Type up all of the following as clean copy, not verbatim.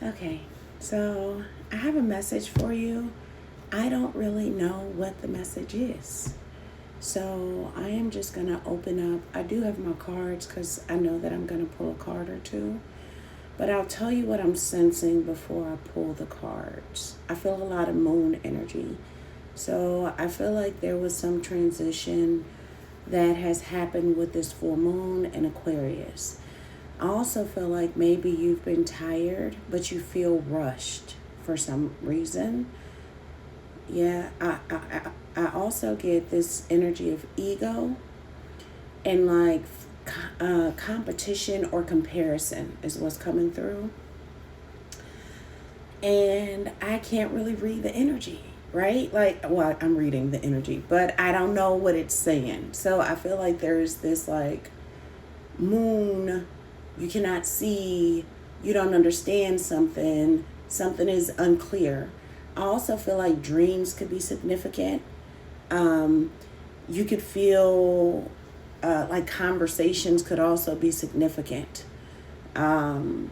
Okay, so I have a message for you. I don't really know what the message is. So I am just going to open up. I do have my cards because I know that I'm going to pull a card or two. But I'll tell you what I'm sensing before I pull the cards. I feel a lot of moon energy. So I feel like there was some transition that has happened with this full moon in Aquarius. I also feel like maybe you've been tired, but you feel rushed for some reason. Yeah, I also get this energy of ego and like competition or comparison is what's coming through. And I can't really read the energy, right? Like, well, I'm reading the energy, but I don't know what it's saying. So I feel like there's this like moon, you cannot see, you don't understand something, something is unclear. I also feel like dreams could be significant. You could feel like conversations could also be significant. Um,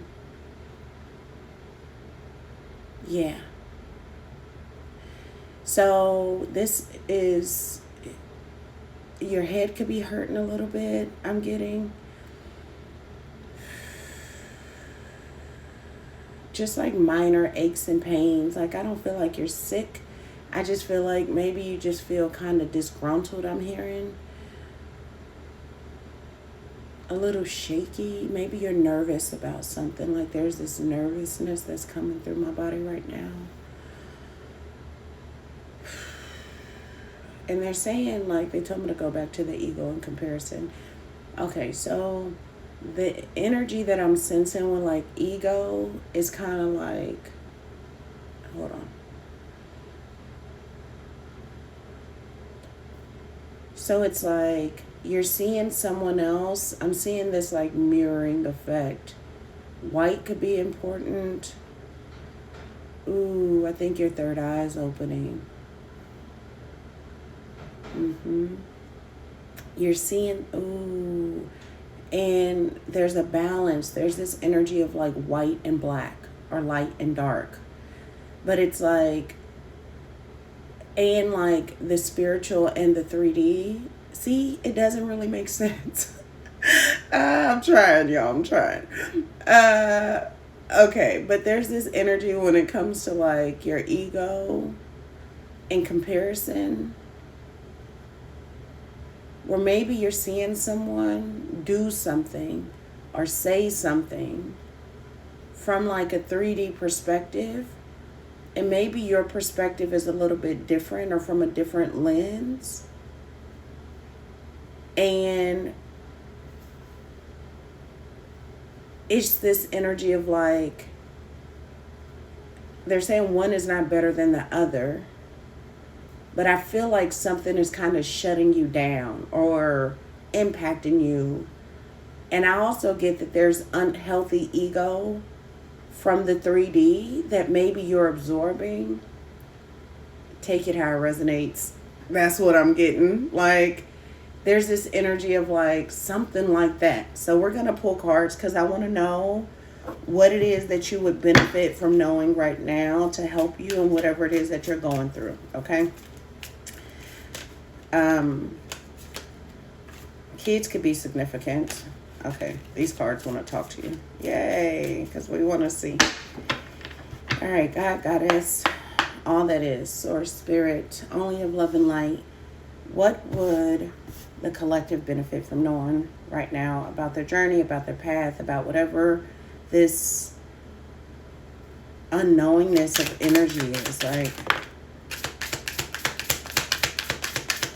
yeah. So this is, your head could be hurting a little bit, I'm getting. Just like minor aches and pains. Like, I don't feel like you're sick. I just feel like maybe you just feel kind of disgruntled, I'm hearing. A little shaky. Maybe you're nervous about something. Like, there's this nervousness that's coming through my body right now. And they're saying, like, they told me to go back to the ego and comparison. Okay, so the energy that I'm sensing with like ego is kind of like, hold on. So it's like you're seeing someone else. I'm seeing this like mirroring effect. White could be important. Ooh, I think your third eye is opening. You're seeing, ooh, and there's a balance. There's this energy of like white and black or light and dark. But it's like, and like the spiritual and the 3D. See, it doesn't really make sense. I'm trying, y'all. I'm trying. Okay, but there's this energy when it comes to like your ego in comparison, where maybe you're seeing someone do something or say something from like a 3D perspective, and maybe your perspective is a little bit different or from a different lens. And it's this energy of like, they're saying one is not better than the other, but I feel like something is kind of shutting you down or impacting you. And I also get that there's unhealthy ego from the 3D that maybe you're absorbing. Take it how it resonates. That's what I'm getting. Like, there's this energy of like something like that. So we're going to pull cards because I want to know what it is that you would benefit from knowing right now to help you in whatever it is that you're going through. Okay. Kids could be significant. Okay, these cards want to talk to you. Yay, because we want to see. All right, God, Goddess, all that is, Source, Spirit, only of love and light. What would the collective benefit from knowing right now about their journey, about their path, about whatever this unknowingness of energy is? Like,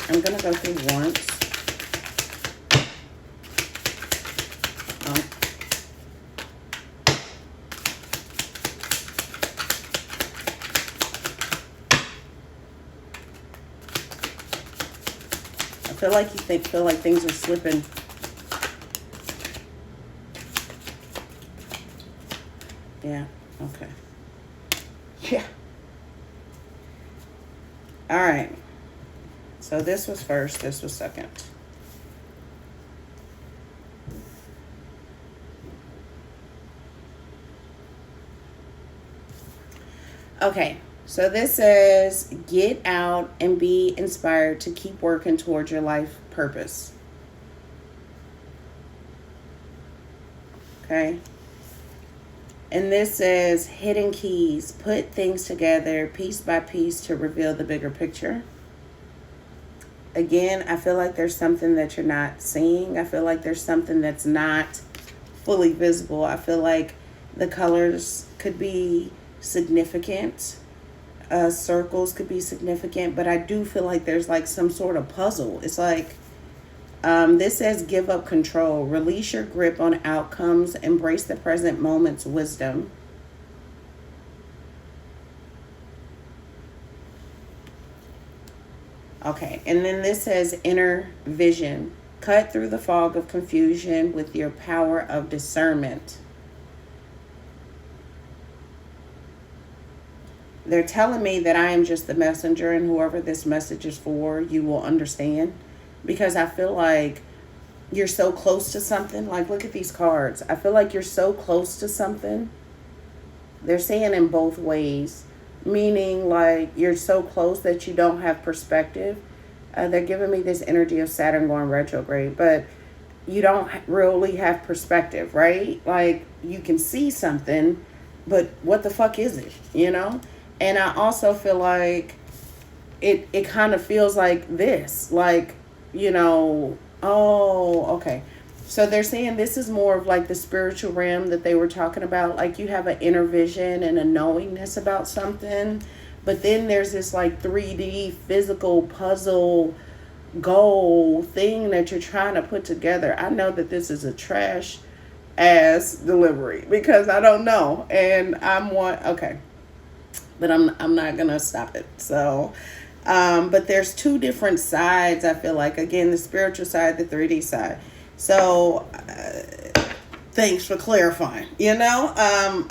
I'm going to go through once. I feel like you feel like things are slipping. Yeah, okay. Yeah. All right. So this was first, this was second. Okay, so this says get out and be inspired to keep working towards your life purpose. Okay. And this says hidden keys, put things together piece by piece to reveal the bigger picture. Again, I feel like there's something that you're not seeing. I feel like there's something that's not fully visible. I feel like the colors could be significant. Circles could be significant, but I do feel like there's like some sort of puzzle. It's like this says give up control, release your grip on outcomes, embrace the present moment's wisdom. Okay, and then this says inner vision, cut through the fog of confusion with your power of discernment. They're telling me that I am just the messenger, and whoever this message is for, you will understand. Because I feel like you're so close to something. Like, look at these cards. I feel like you're so close to something. They're saying in both ways. Meaning, like, you're so close that you don't have perspective. They're giving me this energy of Saturn going retrograde. But you don't really have perspective, right? Like, you can see something, but what the fuck is it, you know? And I also feel like it kind of feels like this. Like, you know, oh, okay. So they're saying this is more of like the spiritual realm that they were talking about. Like you have an inner vision and a knowingness about something. But then there's this like 3D physical puzzle goal thing that you're trying to put together. I know that this is a trash ass delivery because I don't know. And I'm one, okay. But I'm not going to stop it. So, but there's two different sides, I feel like. Again, the spiritual side, the 3D side. So, thanks for clarifying, you know?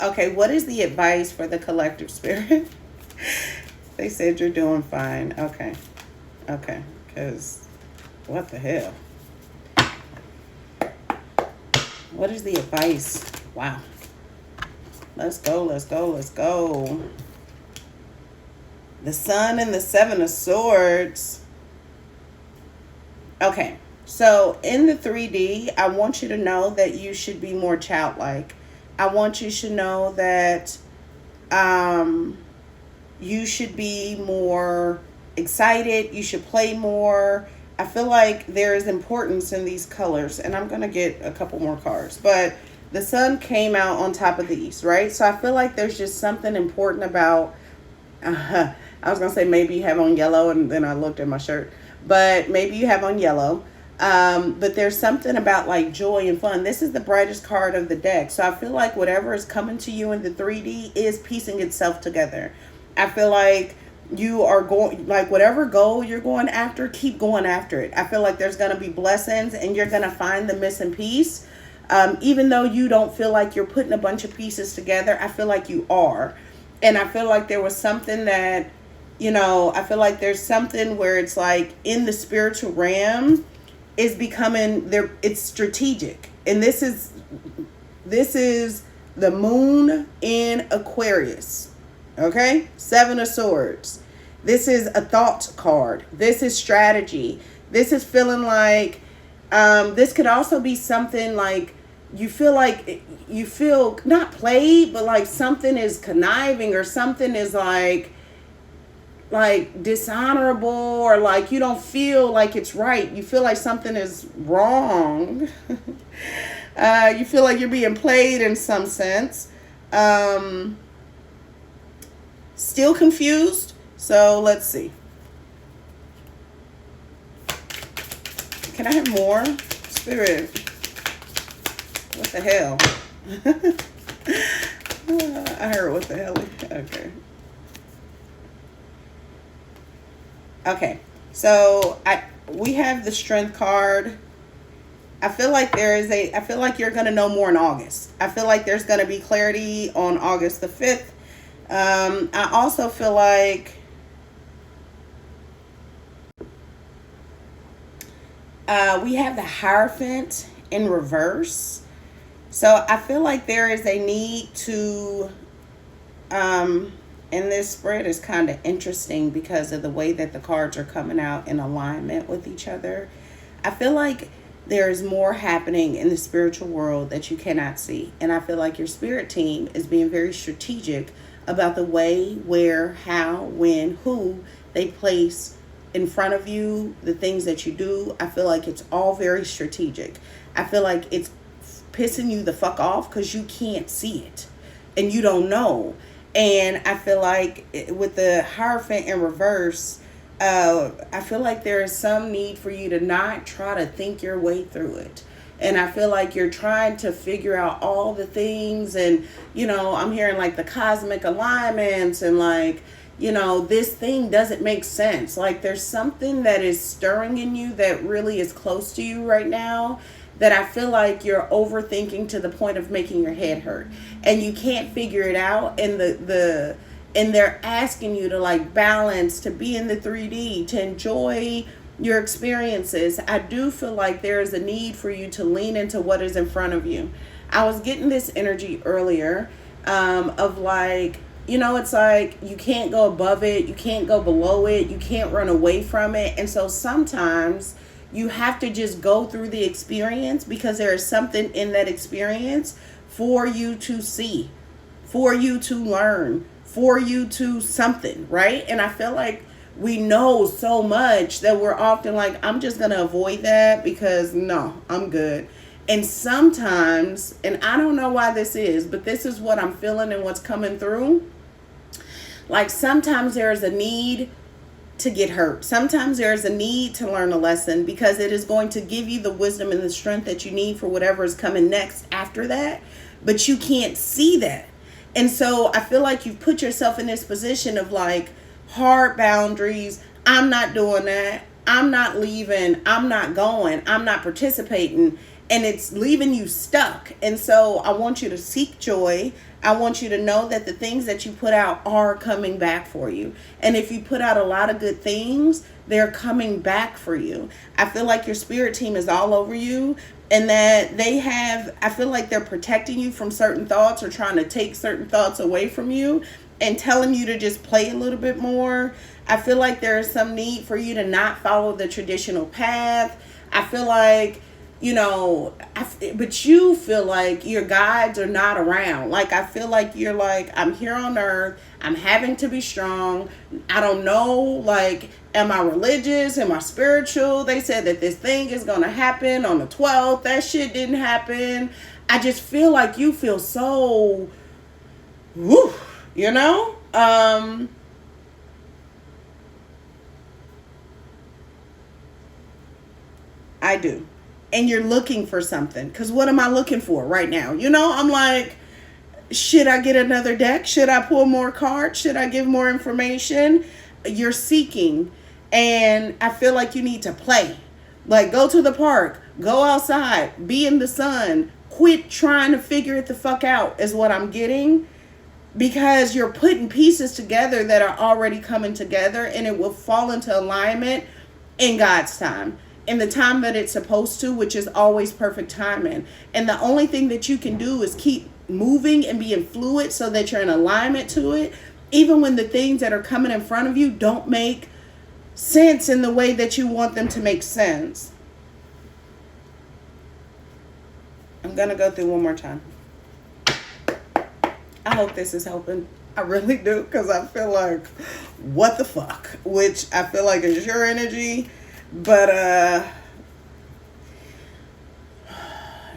Okay, what is the advice for the collective spirit? They said you're doing fine. Okay. Okay, because what the hell? What is the advice? Wow. Let's go, let's go, let's go. The Sun and the Seven of Swords. Okay, so in the 3D, I want you to know that you should be more childlike. I want you to know that you should be more excited. You should play more. I feel like there is importance in these colors. And I'm going to get a couple more cards. But the Sun came out on top of these, right? So I feel like there's just something important about... I was going to say maybe you have on yellow, and then I looked at my shirt. But maybe you have on yellow. But there's something about like joy and fun. This is the brightest card of the deck. So I feel like whatever is coming to you in the 3D is piecing itself together. I feel like you are going, like whatever goal you're going after, keep going after it. I feel like there's going to be blessings and you're going to find the missing piece. Even though you don't feel like you're putting a bunch of pieces together, I feel like you are. And I feel like there was something that, you know, I feel like there's something where it's like in the spiritual realm is becoming there. It's strategic. And this is the moon in Aquarius. Okay. 7 of Swords. This is a thought card. This is strategy. This is feeling like, this could also be something like you feel not played, but like something is conniving or something is like dishonorable, or like you don't feel like it's right. You feel like something is wrong. You feel like you're being played in some sense. Still confused. So let's see. Can I have more? Spirit. What the hell? I heard what the hell. Okay. Okay. So we have the Strength card. I feel like I feel like you're going to know more in August. I feel like there's going to be clarity on August the 5th. I also feel like we have the Hierophant in reverse. So I feel like there is a need to And this spread is kind of interesting because of the way that the cards are coming out in alignment with each other. I feel like there's more happening in the spiritual world that you cannot see. And I feel like your spirit team is being very strategic about the way, where, how, when, who they place in front of you, the things that you do. I feel like it's all very strategic. I feel like it's pissing you the fuck off because you can't see it and you don't know. And I feel like with the Hierophant in reverse, I feel like there is some need for you to not try to think your way through it. And I feel like you're trying to figure out all the things. And, you know, I'm hearing like the cosmic alignments and like, you know, this thing doesn't make sense. Like there's something that is stirring in you that really is close to you right now that I feel like you're overthinking to the point of making your head hurt. And you can't figure it out. And and they're asking you to like balance, to be in the 3D, to enjoy your experiences. I do feel like there is a need for you to lean into what is in front of you. I was getting this energy earlier of like, you know, it's like you can't go above it, you can't go below it, you can't run away from it. And so sometimes you have to just go through the experience because there is something in that experience for you to see, for you to learn, for you to something, right? And I feel like we know so much that we're often like, I'm just going to avoid that because no, I'm good. And sometimes, and I don't know why this is, but this is what I'm feeling and what's coming through. Like sometimes there is a need to get hurt. Sometimes there is a need to learn a lesson because it is going to give you the wisdom and the strength that you need for whatever is coming next after that. But you can't see that. And so I feel like you've put yourself in this position of like hard boundaries. I'm not doing that. I'm not leaving. I'm not going. I'm not participating. And it's leaving you stuck. And so I want you to seek joy. I want you to know that the things that you put out are coming back for you. And if you put out a lot of good things, they're coming back for you. I feel like your spirit team is all over you and that I feel like they're protecting you from certain thoughts or trying to take certain thoughts away from you and telling you to just play a little bit more. I feel like there is some need for you to not follow the traditional path. I feel like, you know, but you feel like your guides are not around. Like, I feel like you're like, I'm here on earth. I'm having to be strong. I don't know, like, am I religious? Am I spiritual? They said that this thing is going to happen on the 12th. That shit didn't happen. I just feel like you feel so, woo, you know? I do. And you're looking for something. Because what am I looking for right now? You know, I'm like, should I get another deck? Should I pull more cards? Should I give more information? You're seeking. And I feel like you need to play. Like, go to the park. Go outside. Be in the sun. Quit trying to figure it the fuck out is what I'm getting. Because you're putting pieces together that are already coming together. And it will fall into alignment in God's time. In the time that it's supposed to, which is always perfect timing. And the only thing that you can do is keep moving and being fluid so that you're in alignment to it. Even when the things that are coming in front of you don't make sense in the way that you want them to make sense. I'm going to go through one more time. I hope this is helping. I really do, because I feel like, what the fuck? Which I feel like is your energy. But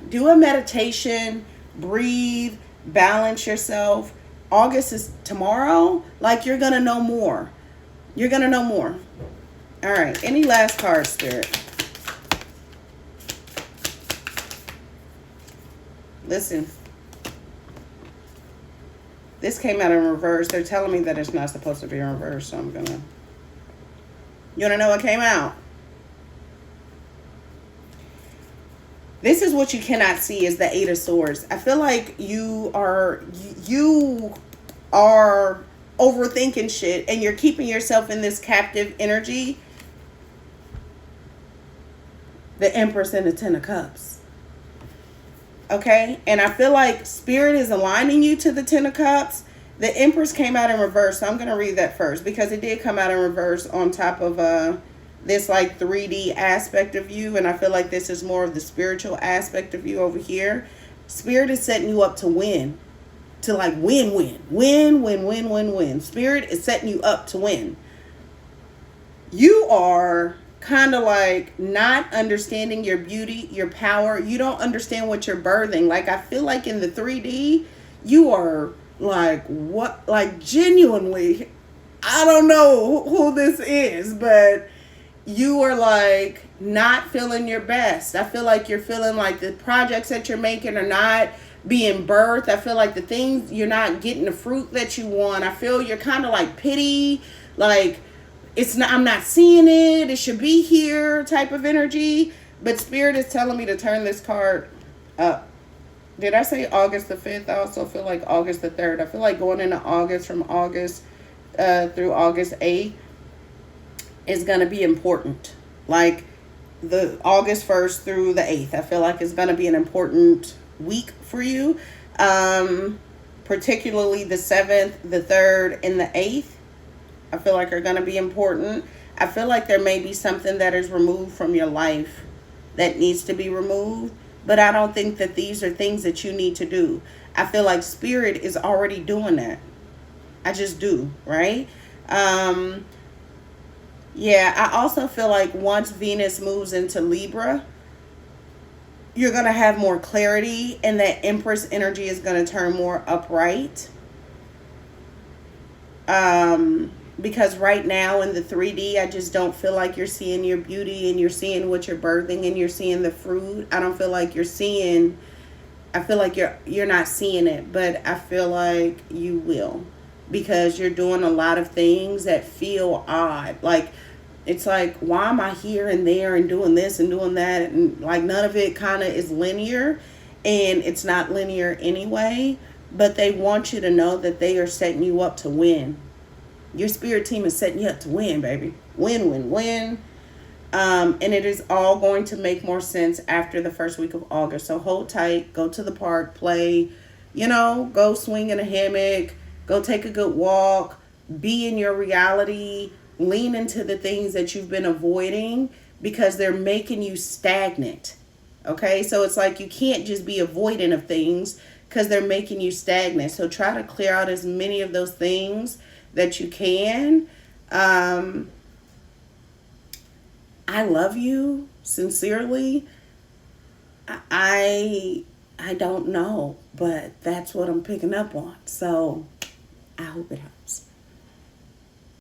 do a meditation, breathe, balance yourself. August is tomorrow. Like, you're going to know more. You're going to know more. All right. Any last card, Spirit? Listen. This came out in reverse. They're telling me that it's not supposed to be in reverse, so I'm going to... You want to know what came out? This is what you cannot see, is the Eight of Swords. I feel like you are overthinking shit and you're keeping yourself in this captive energy. The Empress and the Ten of Cups. Okay? And I feel like Spirit is aligning you to the Ten of Cups. The Empress came out in reverse, so I'm going to read that first because it did come out in reverse on top of this like 3D aspect of you, and I feel like this is more of the spiritual aspect of you over here. Spirit is setting you up to win, to like win. Spirit is setting you up to win. You are kind of like not understanding your beauty, your power. You don't understand what you're birthing. Like I feel like in the 3D, you are like what, like genuinely, I don't know who this is, but you are like not feeling your best. I feel like you're feeling like the projects that you're making are not being birthed. I feel like the things, you're not getting the fruit that you want. I feel you're kind of like pity, like it's not, I'm not seeing it, it should be here type of energy. But Spirit is telling me to turn this card up. Did I say August the 5th? I also feel like August the 3rd. I feel like going into August, from August through August 8th is going to be important. Like the August 1st through the 8th, I feel like it's going to be an important week for you. Particularly the 7th, the 3rd, and the 8th. I feel like are going to be important. I feel like there may be something that is removed from your life that needs to be removed. But I don't think that these are things that you need to do. I feel like Spirit is already doing that. I just do, right? Yeah, I also feel like once Venus moves into Libra, you're going to have more clarity, and that Empress energy is going to turn more upright. Because right now in the 3D, I just don't feel like you're seeing your beauty and you're seeing what you're birthing and you're seeing the fruit. I don't feel like you're seeing, I feel like you're not seeing it, but I feel like you will, because you're doing a lot of things that feel odd. Like, it's like, why am I here and there and doing this and doing that? And like none of it kind of is linear, and it's not linear anyway, but they want you to know that they are setting you up to win. Your spirit team is setting you up to win, baby. Win. And it is all going to make more sense after the first week of August. So hold tight. Go to the park. Play. Go swing in a hammock. Go take a good walk. Be in your reality. Lean into the things that you've been avoiding because they're making you stagnant. Okay? So it's like you can't just be avoiding of things because they're making you stagnant. So try to clear out as many of those things that you can. I love you sincerely. I don't know, but that's what I'm picking up on. So I hope it helps.